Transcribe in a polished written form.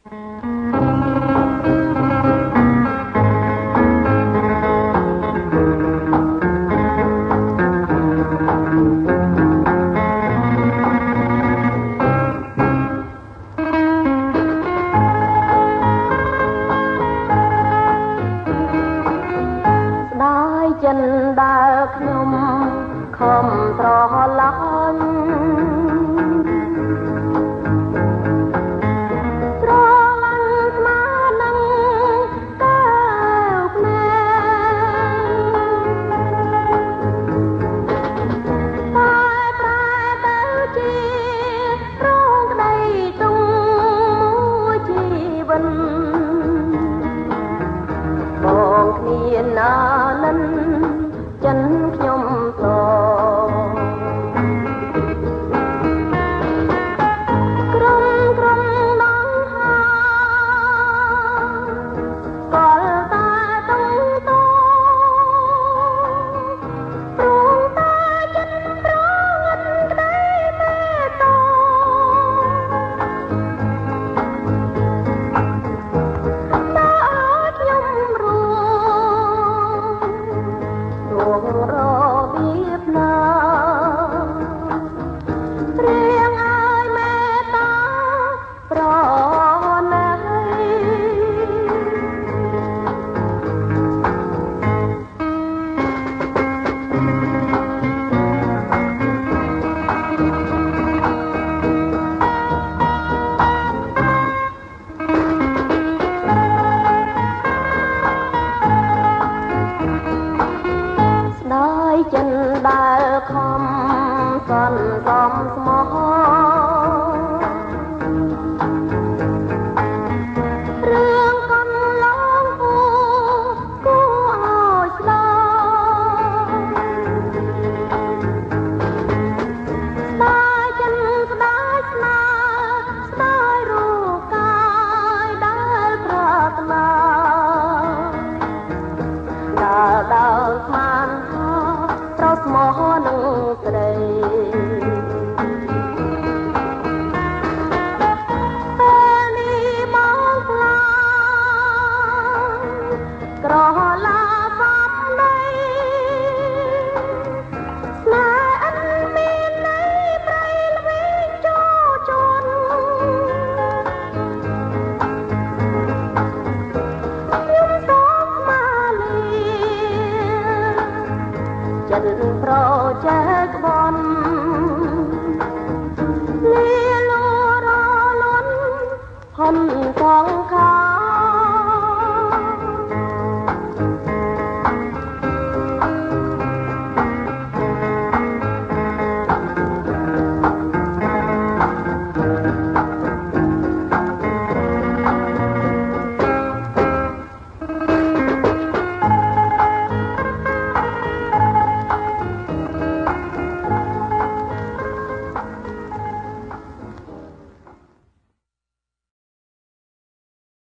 ចិនដើរខ្ញុំខំត្រឡាញ់ត្រឡាញ់ស្មានឹងកែវភ្នែកតែប្រែទៅជារងក្តីទុំមួយជីវិតបងគ្នាណានិនចិនខ្ញុំតក្រុមដងហាក៏តែតុងតព្រោះតែចិនប្រងិនក្តីមេតតែឲ្យខ្ញុំរបៀបណារៀងឲ្យមេតាប្រណីចិនដើរខំសន្សំស្មោះរឿងកន្លងពូគួរឲ្យស្ដាស្ដាយចិនស្ដាយស្នាស្ដាយរូបកាយដែលប្រាថ្នាដើរស្មានត្រូវស្មោះនឹងស្រីពេលនេះមកខ្លាក្រឡាបាប់នៃស្នេហ៍អិនមានន័យប្រៃល្វីងចូលជន់ខ្ញុំសូមស្មាលាចិនប្រចា